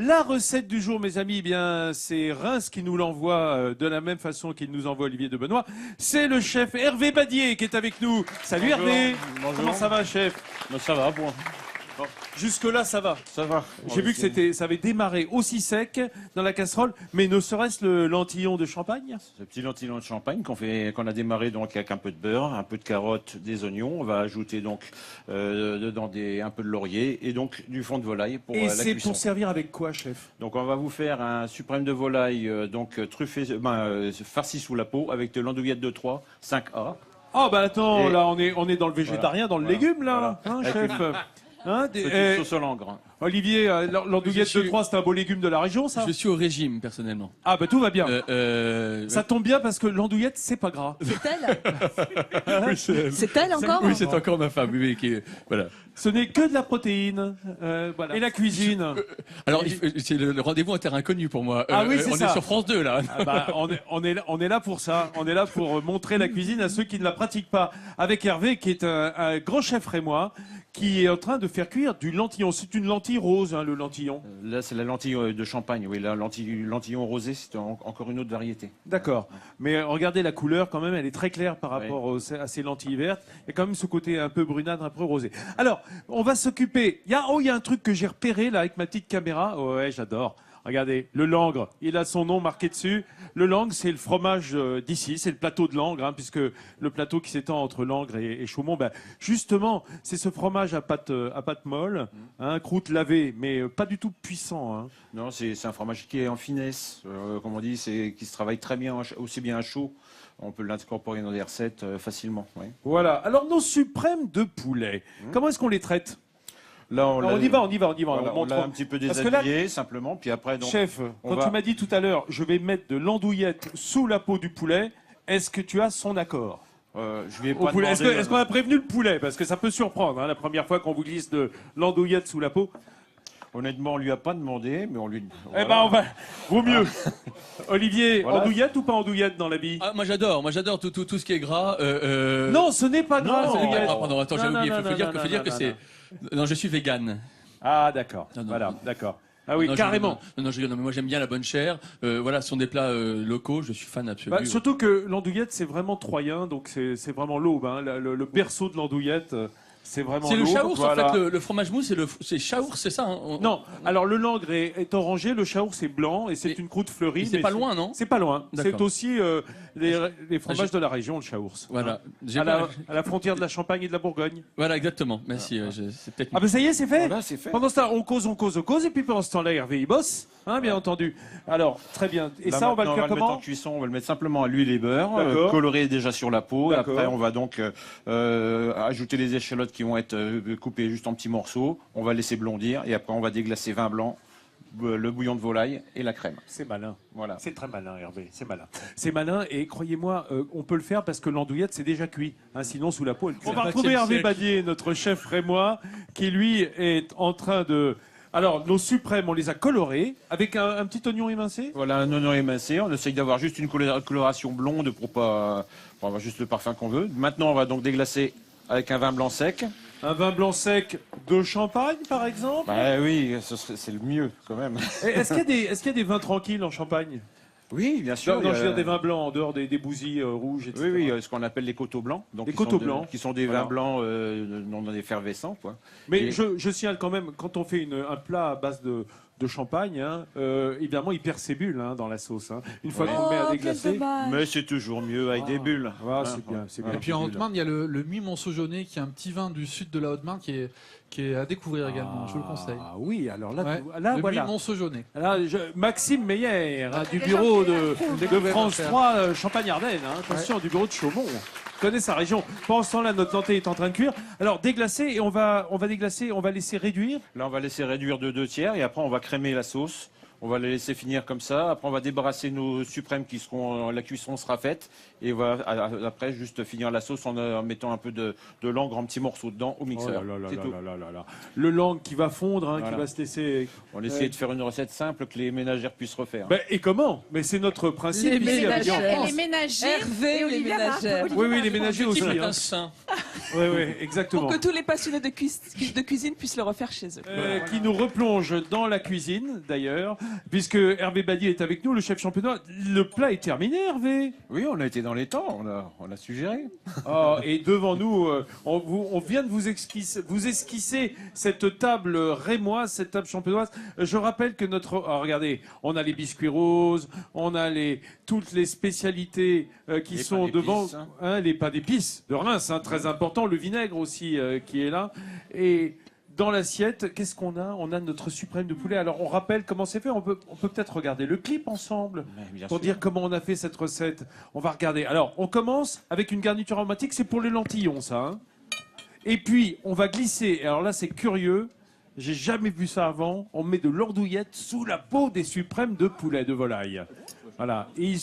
La recette du jour, mes amis, eh bien, c'est Reims qui nous l'envoie de la même façon qu'il nous envoie Olivier de Benoît. C'est le chef Hervé Badier qui est avec nous. Salut Bonjour. Hervé. Bonjour. Comment ça va, chef? Ben, ça va, bon. Jusque-là, ça va. Ça va. J'ai vu que ça avait démarré aussi sec dans la casserole, mais ne serait-ce le lentillon de champagne? Ce petit lentillon de champagne qu'on a démarré donc avec un peu de beurre, un peu de carottes, des oignons. On va ajouter donc dedans un peu de laurier et donc du fond de volaille pour Et la c'est cuisson. pour servir avec quoi, chef? Donc on va vous faire un suprême de volaille truffé, farci sous la peau avec de l'andouillette de Troyes, 5A. Oh bah attends, Et- là on est dans le végétarien, dans le Voilà. légume là, Voilà. hein, Avec chef. Hein, Petite sauce au langre. Olivier, l'andouillette Je suis- de Troyes, c'est un beau légume de la région, ça? Je suis au régime, personnellement. Ah bah tout va bien. Ça tombe bien parce que l'andouillette, c'est pas gras. C'est elle oui, c'est C'est elle encore oui, c'est encore ma femme. Oui, voilà. Ce n'est que de la protéine. Voilà. Et la cuisine. Alors, c'est le rendez-vous en terre inconnue pour moi. Ah oui, c'est on ça. est sur France 2, là. Ah bah, on est là pour ça. On est là pour montrer la cuisine à ceux qui ne la pratiquent pas. Avec Hervé, qui est un grand chef rémois, qui est en train de faire cuire du lentillon. C'est une lentille rose, hein, le lentillon. Là, c'est la lentille de champagne. Oui, la lentillon rosé, c'est encore une autre variété. D'accord. Mais regardez la couleur quand même, elle est très claire par rapport à ces lentilles vertes. Il y a quand même ce côté un peu brunâtre, un peu rosé. Alors, on va s'occuper. Il y a un truc que j'ai repéré là avec ma petite caméra. Oh, ouais, j'adore. Regardez, le Langre, il a son nom marqué dessus. Le Langre, c'est le fromage d'ici, c'est le plateau de Langres, hein, puisque le plateau qui s'étend entre Langres et Chaumont, ben, justement, c'est ce fromage à pâte molle, hein, croûte lavée, mais pas du tout puissant. Hein. Non, c'est un fromage qui est en finesse, comme on dit, qui se travaille très bien, aussi bien à chaud. On peut l'incorporer dans des recettes facilement. Oui. Voilà. Alors, nos suprêmes de poulet, comment est-ce qu'on les traite? Là, Alors, on y va. Voilà, on l'a un petit peu Parce que là, déshabillé, simplement, puis après, donc, chef, on quand tu m'as dit tout à l'heure, je vais mettre de l'andouillette sous la peau du poulet, est-ce que tu as son accord? je vais Au pas poulet. demander... Est-ce qu'on a prévenu le poulet? Parce que ça peut surprendre, hein, la première fois qu'on vous glisse de l'andouillette sous la peau. Honnêtement, on lui a pas demandé, mais on lui... Eh ben, vaut mieux. Olivier, Voilà. andouillette ou pas andouillette dans l'habit? Ah, moi, j'adore tout ce qui est gras. Non, ce n'est pas gras, Non, andouillette. pardon, attends, j'ai Non, oublié. non, Faut dire que non, c'est. Non, je suis vegan. Ah, d'accord. Non, non. Voilà, d'accord. Ah oui, Non, carrément. Non, mais moi j'aime bien la bonne chair. Voilà, ce sont des plats locaux. Je suis fan absolu. Bah, surtout que l'andouillette, c'est vraiment troyen, donc c'est vraiment l'aube. Hein. Le berceau de l'andouillette, c'est vraiment C'est le l'aube. chaours, Voilà. en fait. Le fromage mou, c'est chaours, c'est ça. Hein. Non, alors le Langre est orangé, le chaours est blanc et c'est une croûte fleurie. C'est mais pas loin, non? C'est pas loin. D'accord. C'est aussi les fromages de la région, le chaours. Voilà. Hein. À la frontière de la Champagne et de la Bourgogne. Voilà, exactement. Merci. C'est peut-être. Ah ben ça y est, c'est fait. Voilà, c'est fait. Pendant ce temps, on cause, et puis pendant ce temps-là, Hervé, il bosse, hein, bien entendu. Alors, très bien. Et Là, ça, on va le maintenant, faire mettre en comment? cuisson, on va le mettre simplement à l'huile et beurre, D'accord. coloré déjà sur la peau. Et D'accord. après, on va donc ajouter les échalotes qui vont être coupées juste en petits morceaux. On va laisser blondir et après, on va déglacer vin blanc, le bouillon de volaille et la crème. C'est malin. Voilà. C'est très malin, Hervé. C'est malin. C'est malin et croyez-moi, on peut le faire parce que l'andouillette, c'est déjà cuit. Hein, sinon, sous la peau, elle cuit. On va retrouver Hervé Badier, notre chef rémois, qui lui est en train de... Alors, nos suprêmes, on les a colorés avec un petit oignon émincé. Voilà, un oignon émincé. On essaye d'avoir juste une coloration blonde pour avoir juste le parfum qu'on veut. Maintenant, on va donc déglacer avec un vin blanc sec. Un vin blanc sec de Champagne, par exemple. Bah oui, c'est le mieux quand même. Et est-ce qu'il y a des vins tranquilles en Champagne? Oui, bien sûr. Non, je veux dire des vins blancs en dehors des bousilles rouges, etc. Oui, ce qu'on appelle les coteaux blancs. Donc, Les qui sont coteaux blancs. qui sont des Voilà. vins blancs non effervescents, quoi. Mais Et- je signale quand même, quand on fait un plat à base de champagne, hein, évidemment, il perd ses bulles hein, dans la sauce. Hein. Une fois qu'on le met à Oh, quel déglacer. dommage. Mais c'est toujours mieux avec des bulles. Ah, Hein, c'est bien, c'est bien. Et puis en les bulles. Haute-Marne, il y a le Muy Monceaujonais, qui est un petit vin du sud de la Haute-Marne qui est à découvrir également. Je vous le conseille. Ah oui, alors là, Ouais. là Le voilà. Muy Monceaujonais. Là, Maxime Meyer, hein, du bureau de France 3 Champagne-Ardenne. Hein, attention, du bureau de Chaumont. Connaît sa région. Pendant ce temps-là, notre lentilles est en train de cuire. Alors, déglacer, et on va déglacer, on va laisser réduire. Là, on va laisser réduire de 2 tiers et après, on va crémer la sauce. On va les laisser finir comme ça. Après, on va débarrasser nos suprêmes la cuisson sera faite. Et on va après juste finir la sauce en mettant un peu de langre en petits morceaux dedans au mixeur. Oh là là C'est là tout. là là là là. Le langre qui va fondre, hein, Voilà. qui va se laisser. On essaie de faire une recette simple que les ménagères puissent refaire. Ben, et comment? Mais c'est notre principe. Les ici, avec ménagères. Jean. Et les ménagers. Hervé, et les Olivia ménagères. Marc. Oui, oui, les ménagers aussi. C'est Hein. un saint. Oui, oui, exactement. Pour que tous les passionnés de cuisine puissent le refaire chez eux. Qui nous replonge dans la cuisine, d'ailleurs, puisque Hervé Badier est avec nous, le chef champenois. Le plat est terminé, Hervé. Oui, on a été dans les temps, on a suggéré. Oh, et devant nous, on vient de vous esquisser cette table rémoise, cette table champenoise. Je rappelle que regardez, on a les biscuits roses, on a toutes les spécialités qui Les sont pains devant, d'épices, hein, les pains d'épices de Reims, hein, très important, le vinaigre aussi qui est là. Et dans l'assiette, qu'est-ce qu'on a? On a notre suprême de poulet. Alors, on rappelle comment c'est fait. On peut peut-être regarder le clip ensemble Bien pour sûr. dire comment on a fait cette recette. On va regarder. Alors, on commence avec une garniture aromatique. C'est pour les lentillons, ça. Hein. Et puis, on va glisser. Alors là, c'est curieux. J'ai jamais vu ça avant. On met de l'ordouillette sous la peau des suprêmes de poulet, de volaille. Voilà. Et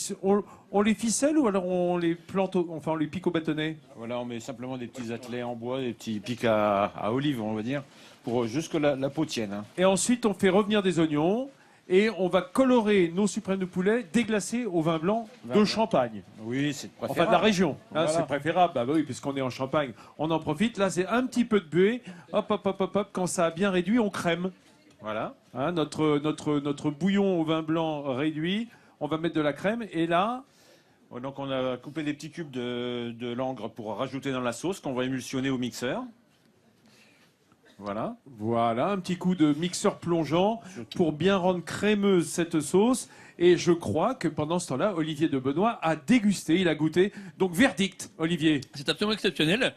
on les ficelle ou alors on les plante, on les pique au bâtonnet? Voilà, on met simplement des petits attelets en bois, des petits pics à olive, on va dire, pour juste que la peau tienne. Hein. Et ensuite, on fait revenir des oignons et on va colorer nos suprêmes de poulet déglacés au vin blanc de Champagne. Oui, c'est Enfin, préférable. de la région. Hein, Voilà. c'est préférable. Bah oui, puisqu'on est en Champagne, on en profite. Là, c'est un petit peu de buée. Hop, hop, hop, hop, hop. Quand ça a bien réduit, on crème. Voilà. Hein, notre bouillon au vin blanc réduit. On va mettre de la crème. Et là, Donc on a coupé des petits cubes de langre pour rajouter dans la sauce qu'on va émulsionner au mixeur. Voilà. voilà, un petit coup de mixeur plongeant pour bien rendre crémeuse cette sauce. Et je crois que pendant ce temps-là, Olivier de Benoît a dégusté, il a goûté. Donc, verdict, Olivier. C'est absolument exceptionnel.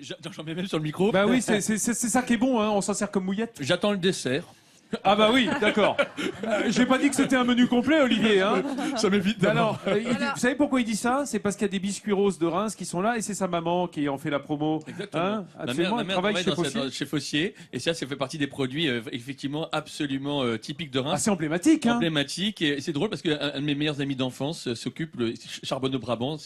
J'en mets même sur le micro. Bah oui, c'est ça qui est bon, hein. On s'en sert comme mouillette. J'attends le dessert. Ah bah oui, d'accord. J'ai pas dit que c'était un menu complet, Olivier. Hein. Ça m'évite Alors, vous savez pourquoi il dit ça? C'est parce qu'il y a des biscuits roses de Reims qui sont là et c'est sa maman qui en fait la promo. Exactement. Hein, Ma absolument, mère elle travaille chez dans Fossier. chez Fossier. Et ça fait partie des produits effectivement absolument typiques de Ah, Reims. c'est emblématique, hein. Emblématique. Et c'est drôle parce qu'un de mes meilleurs amis d'enfance s'occupe, Charbonneau-Brabant,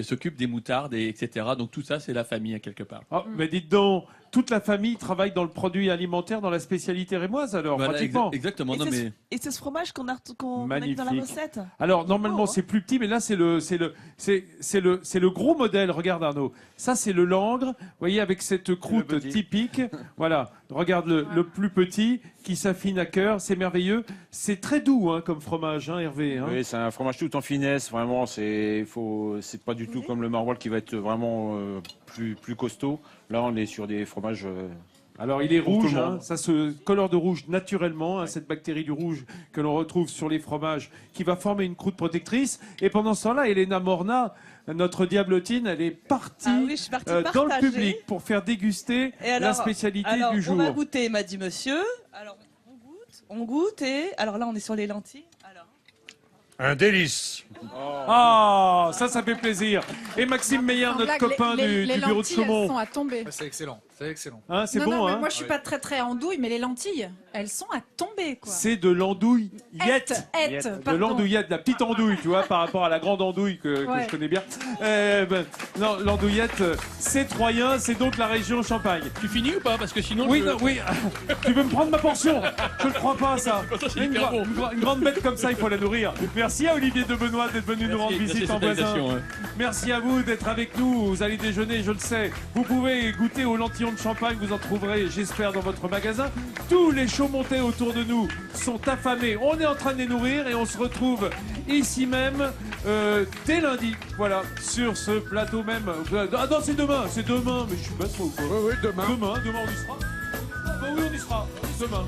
s'occupe des moutardes, etc. Donc tout ça, c'est la famille, hein, quelque part. Ah, mais dites donc, toute la famille travaille dans le produit alimentaire, dans la spécialité rémoise, alors, Voilà, pratiquement. exactement. Et Non, c'est mais et c'est ce fromage qu'on a mis dans la Magnifique. recette. Alors, normalement, Oh. c'est plus petit, mais là, c'est le gros modèle. Regarde, Arnaud. Ça, c'est le langre. Vous voyez, avec cette croûte petit. typique. Voilà. Regarde le plus petit qui s'affine à cœur. C'est merveilleux. C'est très doux, hein, comme fromage, hein, Hervé. Hein. Oui, c'est un fromage tout en finesse, vraiment, c'est pas du tout comme le maroilles qui va être vraiment plus costaud. Là, on est sur des fromages... Alors, il est Pour tout rouge, le hein, monde. ça se colore de rouge naturellement, hein, cette bactérie du rouge que l'on retrouve sur les fromages, qui va former une croûte protectrice. Et pendant ce temps-là, Elena Morna, notre diablotine, elle est partie, Ah oui, je suis partie dans le partager. public pour faire déguster Et alors, la spécialité alors, du jour. on va goûter, m'a dit monsieur. Alors, on goûte et... Alors là, on est sur les lentilles. Alors, Un délice. Ah, ça fait plaisir. Et Maxime Meyer, Sans notre blague, copain les du bureau de lentilles, elles Chaumont. sont à tomber. Ouais, c'est excellent, c'est excellent. Hein, c'est Non, bon, non, mais hein. moi je suis pas très andouille, mais les lentilles, elles sont à tomber, quoi. C'est de l'andouille yette. De pardon. l'andouillette, la petite andouille, tu vois, par rapport à la grande andouille que Ouais. je connais bien. Non, l'andouillette, c'est troyen, c'est donc la région Champagne. tu finis ou pas? Parce que sinon. Oui, je- non, oui. Tu veux me prendre ma portion? Je ne crois pas, ça. Ça, c'est hyper bon. Une grande bête comme ça, il faut la nourrir. Merci à Olivier de Benoît d'être venu nous rendre Merci visite en cette voisin. invitation, hein. Merci à vous d'être avec nous. Vous allez déjeuner, je le sais. Vous pouvez goûter aux lentillons de Champagne. Vous en trouverez, j'espère, dans votre magasin. Tous les Chaumontais autour de nous sont affamés. On est en train de les nourrir et on se retrouve ici même dès lundi. Voilà, sur ce plateau même. Ah non, c'est demain. C'est demain. Mais je suis bête, moi, ou quoi? Oui, demain. Demain, on y sera. Ah bah oui, on y sera. Demain.